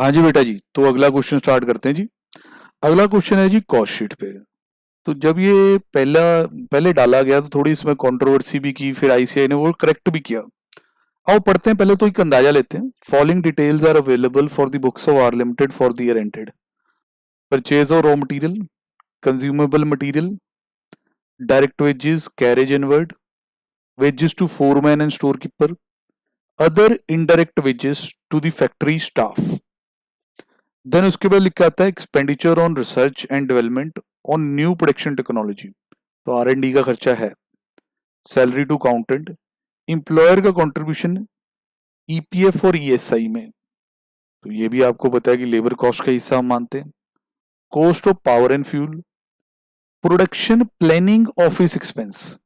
हाँ जी बेटा जी, तो अगला क्वेश्चन स्टार्ट करते हैं जी। अगला क्वेश्चन है जी कॉस्ट शीट पे। तो जब ये पहले डाला गया तो थोड़ी इसमें कंट्रोवर्सी भी की, फिर आईसीआई ने वो करेक्ट भी किया। आओ पढ़ते हैं, पहले तो एक अंदाजा लेते हैं। Following details are available for the books of R limited for the year ended. Purchase of raw material, consumable material, direct wages, carriage inward, wages to foreman and store keeper, other indirect wages to the factory staff. Then उसके बाद लिखा आता है expenditure on research and development on new production technology, तो R&D का खर्चा है। Salary to accountant, employer का कंट्रीब्यूशन ईपीएफ और ईएसआई में, तो ये भी आपको पता है कि लेबर कॉस्ट का हिस्सा हम मानते हैं। Cost of power and fuel, production planning office expense,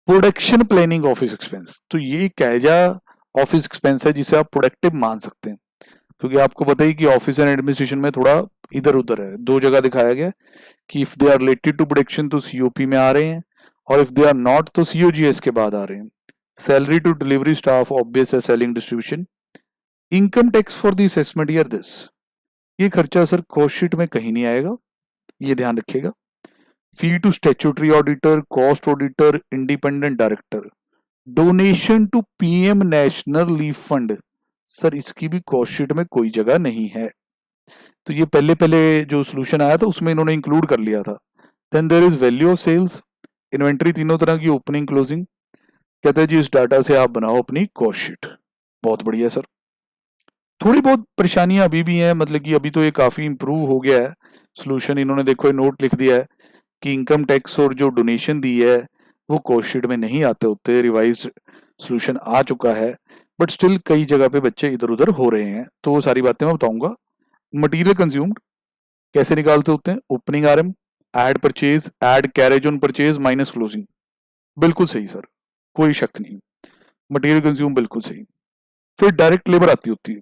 production planning office expense, तो ये कैजा ऑफिस एक्सपेंस है जिसे आप प्रोडक्टिव मान सकते हैं, क्योंकि आपको पता ही कि ऑफिस एंड एडमिनिस्ट्रेशन में थोड़ा इधर उधर है। दो जगह दिखाया गया कि if they are related to production तो सीओपी में आ रहे हैं, और इफ दे आर नॉट तो सीओजीएस के बाद आ रहे हैं। Salary to delivery staff obvious है, selling distribution. Income tax for the assessment year this, ये खर्चा सर कॉस्ट शीट में कहीं नहीं आएगा, ये ध्यान रखिएगा। Fee to statutory auditor, cost auditor, independent director, donation to PM national leave fund, sir इसकी भी कॉस्ट शीट में कोई जगह नहीं है। तो ये पहले पहले जो सोल्यूशन आया था उसमें इन्होंने इंक्लूड कर लिया था। Then there is value of sales, inventory तीनों तरह की, ओपनिंग क्लोजिंग। कहते हैं जी इस डाटा से आप बनाओ अपनी कॉस्ट शीट। बहुत बढ़िया सर। थोड़ी बहुत परेशानियां अभी भी हैं, मतलब कि अभी तो ये काफी इंप्रूव हो गया है सोल्यूशन। इन्होंने देखो ये नोट लिख दिया है कि इनकम टैक्स और जो डोनेशन दी है वो कॉस्ट शीट में नहीं आते होते, रिवाइज्ड सोल्यूशन आ चुका है, बट स्टिल कई जगह पे बच्चे इधर उधर हो रहे हैं, तो वो सारी बातें मैं बताऊंगा। मटीरियल कंज्यूम्ड कैसे निकालते होते हैं, opening RM, add purchase, add carriage on purchase minus closing. बिल्कुल सही सर, कोई शक नहीं, मटेरियल कंज्यूम बिल्कुल सही। फिर डायरेक्ट लेबर आती होती है।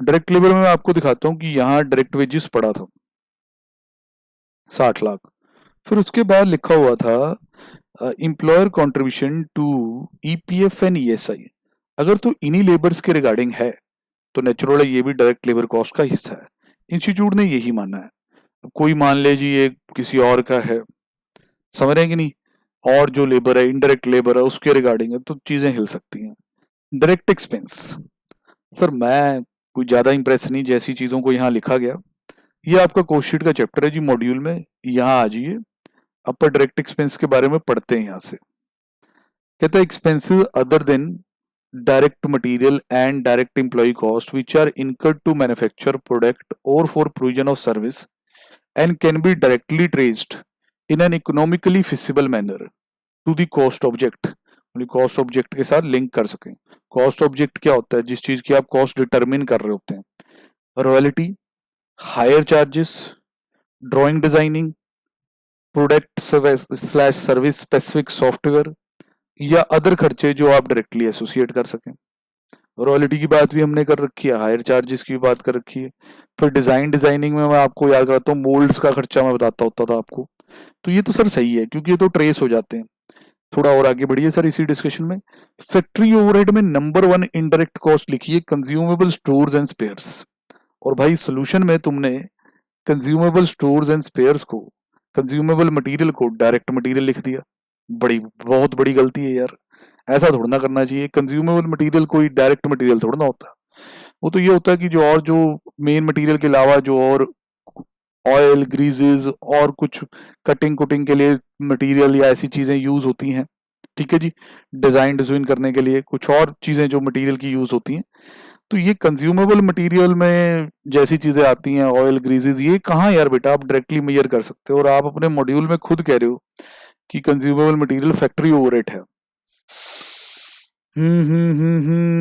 डायरेक्ट लेबर में मैं आपको दिखाता हूं कि यहाँ डायरेक्ट वेजेस पड़ा था 60 लाख। फिर उसके बाद लिखा हुआ था employer contribution to EPF and ESI. अगर तो इन्हीं लेबर्स के रिगार्डिंग है तो नेचुरल है ये भी डायरेक्ट लेबर कॉस्ट का हिस्सा है। इंस्टीट्यूट ने यही माना है। कोई मान ले जी ये किसी और का है, समझ रहे हैं कि नहीं, और जो लेबर है इनडायरेक्ट लेबर है उसके रिगार्डिंग है, तो चीजें हिल सकती हैं। डायरेक्ट एक्सपेंस, सर मैं कोई ज्यादा इंप्रेस नहीं जैसी चीजों को यहाँ लिखा गया। ये आपका कॉस्ट शीट का चैप्टर है जी मॉड्यूल में, यहाँ आ जाइए, अपर डायरेक्ट एक्सपेंस के बारे में पढ़ते हैं। यहाँ से कहता है expenses other than direct material and direct employee cost which are incurred to manufacture product or for provision of service and can be directly traced in an economically feasible manner to the cost object, cost object के साथ link कर सकें। Cost object क्या होता है, जिस चीज की आप कॉस्ट डिटरमिन कर रहे होते हैं। Royalty, higher charges, drawing designing, product slash service specific software, या अदर खर्चे जो आप डायरेक्टली एसोसिएट कर सकें। रॉयल्टी की बात भी हमने कर रखी है, हायर चार्जेस की भी बात कर रखी है। फिर डिजाइनिंग में मैं आपको याद कराता हूँ, मोल्ड्स का खर्चा मैं बताता होता था आपको। तो ये तो सर सही है क्योंकि ये तो ट्रेस हो जाते हैं। थोड़ा और आगे बढ़िए सर इसी डिस्कशन में। फैक्ट्री ओवरहेड में नंबर 1 इनडायरेक्ट कॉस्ट लिखिए कंज्यूमेबल स्टोर्स एंड स्पेयर्स। और भाई सोल्यूशन में तुमने कंज्यूमेबल स्टोर्स एंड स्पेयर्स को, कंज्यूमेबल मटेरियल को डायरेक्ट मटेरियल लिख दिया। बड़ी बहुत बड़ी गलती है यार, ऐसा थोड़ा ना करना चाहिए। कंज्यूमेबल मटेरियल कोई डायरेक्ट मटेरियल थोड़ा ना होता। वो तो ये होता है कि जो और जो मेन मटेरियल के अलावा जो और ऑयल ग्रीजेस और कुछ कटिंग कुटिंग के लिए मटेरियल या ऐसी चीजें यूज होती हैं, ठीक है जी, डिजाइन करने के लिए कुछ और चीजें जो मटेरियल की यूज होती हैं, तो ये कंज्यूमेबल मटेरियल में जैसी चीजें आती हैं ऑयल ग्रीजेस, ये कहाँ यार बेटा आप डायरेक्टली मेजर कर सकते हो। और आप अपने मॉड्यूल में खुद कह रहे हो कि कंज्यूमेबल मटेरियल फैक्ट्री ओवरहेड है।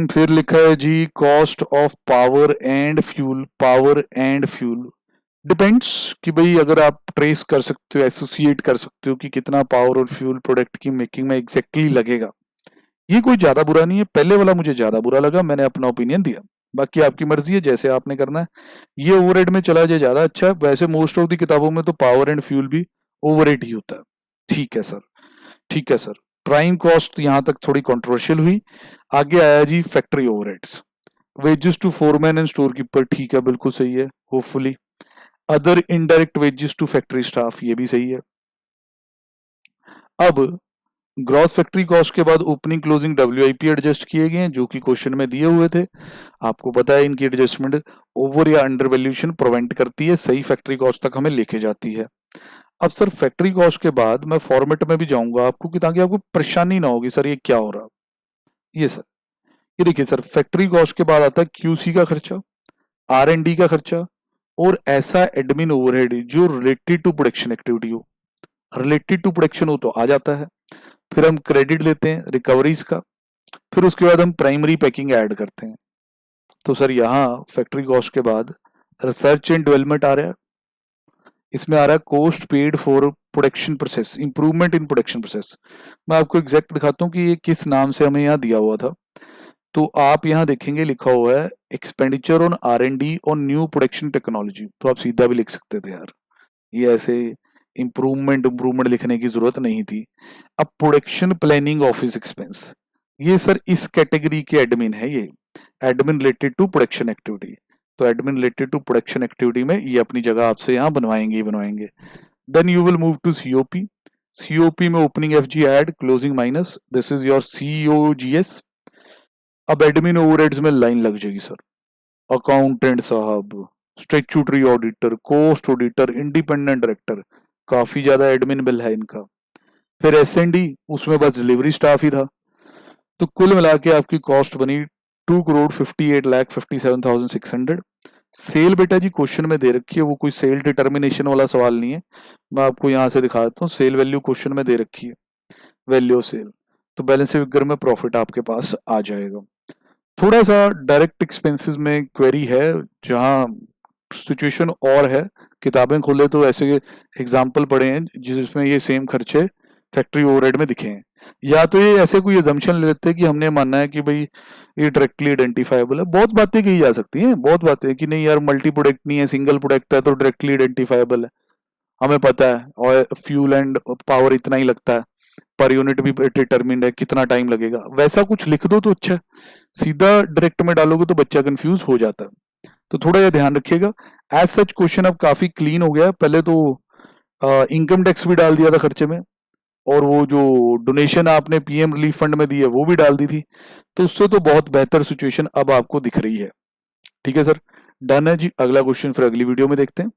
फिर लिखा है जी cost of power and fuel. Power and fuel depends कि भाई अगर आप ट्रेस कर सकते हो, एसोसिएट कर सकते हो कि कितना पावर और फ्यूल प्रोडक्ट की मेकिंग में एग्जैक्टली लगेगा, ये कोई ज्यादा बुरा नहीं है। पहले वाला मुझे ज्यादा बुरा लगा, मैंने अपना ओपिनियन दिया, बाकी आपकी मर्जी है जैसे आपने करना है। ये ओवरहेड में चला जाए ज्यादा अच्छा है, वैसे मोस्ट ऑफ दी किताबों में तो पावर एंड फ्यूल भी ओवरहेड ही होता है। ठीक है सर, ठीक है सर। प्राइम कॉस्ट यहां तक थोड़ी कंट्रोवर्शियल हुई। आगे आया जी factory overheads. Wages to foreman and store keeper, ठीक है, बिल्कुल सही है, hopefully. Other indirect wages to factory staff, ये भी सही है। अब ग्रॉस फैक्ट्री कॉस्ट के बाद ओपनिंग क्लोजिंग WIP एडजस्ट किए गए हैं, जो कि क्वेश्चन में दिए हुए थे। आपको पता है इनकी एडजस्टमेंट ओवर या अंडर वैल्यूएशन प्रिवेंट करती है, सही फैक्ट्री कॉस्ट तक हमें लेके जाती है। अब सर फैक्ट्री कॉस्ट के बाद मैं फॉर्मेट में भी जाऊंगा आपको, कि ताकि आपको परेशानी ना होगी सर ये क्या हो रहा। ये सर, ये देखिए सर, फैक्ट्री कॉस्ट के बाद आता है QC का खर्चा, R&D का खर्चा, और ऐसा एडमिन ओवरहेड जो रिलेटेड टू प्रोडक्शन एक्टिविटी हो। रिलेटेड टू प्रोडक्शन हो तो आ जाता है। फिर हम क्रेडिट लेते हैं रिकवरीज का, फिर उसके बाद हम प्राइमरी पैकिंग ऐड करते हैं। तो सर यहाँ फैक्ट्री कॉस्ट के बाद रिसर्च एंड डेवलपमेंट आ रहा है, इसमें आ रहा है cost paid for production process, improvement in production process. मैं आपको एग्जैक्ट दिखाता हूँ कि ये किस नाम से हमें यहाँ दिया हुआ था। तो आप यहाँ देखेंगे लिखा हुआ है expenditure on R&D on new production technology, तो आप सीधा भी लिख सकते थे यार, ये ऐसे इंप्रूवमेंट लिखने की जरूरत नहीं थी। अब प्रोडक्शन प्लानिंग ऑफिस एक्सपेंस, ये सर इस कैटेगरी के एडमिन है, ये admin related to production activity. तो admin related to production activity में ये अपनी जगह आपसे यहाँ बनवाएंगे ही बनवाएंगे। Then you will move to COP में opening FG add, closing minus, this is your COGS। अब एडमिन ओवरहेड्स में लाइन लग जाएगी सर, अकाउंटेंट साहब, statutory auditor, cost auditor, independent director, काफी ज्यादा एडमिन बिल है इनका। फिर S&D, उसमें बस डिलीवरी स्टाफ ही था। तो कुल मिला के आपकी कॉस्ट बनी 2,58,57,600। सेल बेटा जी क्वेश्चन में दे रखी है, वो कोई सेल डिटर्मिनेशन वाला सवाल नहीं है। मैं आपको यहाँ से दिखा देता हूँ, सेल वैल्यू क्वेश्चन में दे रखी है, वैल्यू ऑफ सेल। तो बैलेंस फिगर में प्रॉफिट आपके पास आ जाएगा। थोड़ा सा डायरेक्ट एक्सपेंसेस में क्वेरी है, जहाँ सिचुएशन और है, किताबें खोले तो ऐसे एग्जाम्पल पड़े हैं जिसमें ये सेम खर्चे फैक्ट्री ओवरहेड में दिखे हैं। या तो ये ऐसे कोई एजम्पशन ले लेते हैं कि हमने मानना है कि भाई ये डायरेक्टली आइडेंटिफाइबल है। बहुत बातें कही जा सकती हैं, बहुत बातें कि नहीं यार मल्टी प्रोडक्ट नहीं है, सिंगल प्रोडक्ट है तो डायरेक्टली आइडेंटिफाइबल है, हमें पता है, और फ्यूल एंड पावर इतना ही लगता है, पर यूनिट भी डिटरमिन्ड है, कितना टाइम लगेगा। वैसा कुछ लिख दो तो अच्छा है, सीधा डायरेक्ट में डालोगे तो बच्चा कंफ्यूज हो जाता है। तो थोड़ा यह ध्यान रखिएगा। एज सच क्वेश्चन अब काफी क्लीन हो गया है। पहले तो इनकम टैक्स भी डाल दिया था खर्चे में, और वो जो डोनेशन आपने PM रिलीफ फंड में दी है वो भी डाल दी थी। तो उससे तो बहुत बेहतर सिचुएशन अब आपको दिख रही है। ठीक है सर, डन है जी। अगला क्वेश्चन फिर अगली वीडियो में देखते हैं।